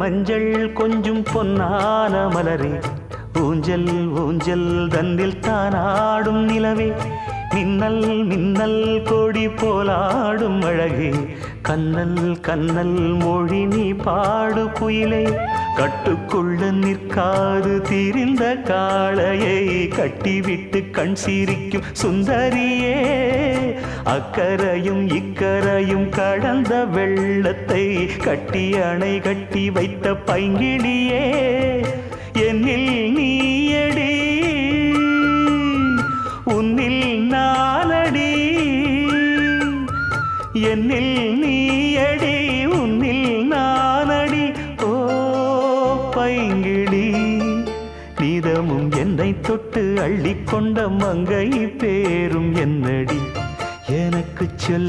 மஞ்சள் கொஞ்சம் பொன்னான மலரே, ஊஞ்சல் ஊஞ்சல் தன்னில் தானாடும் நிலவே, மின்னல் மின்னல் கொடி போலாடும் அழகே, கண்ணல் கண்ணல் மொழி நீ பாடு குயிலே, கட்டுக்குள்ள நிற்காது திரிந்த காளையை கட்டிவிட்டு கண் சிரிக்கும் சுந்தரியே, அக்கரையும் இக்கரையும் கடந்த வெள்ளத்தை கட்டி அணை கட்டி வைத்த பைங்கிளியே, என்னில் நீயடி உன்னில் நானடி, என்னில் நீயடி உன்னில் நானடி. ஓ பைங்கிளி, நீதமும் என்னை தொட்டு அள்ளிக்கொண்ட மங்கை பேரும் என்னடி எனக்கு சொல்.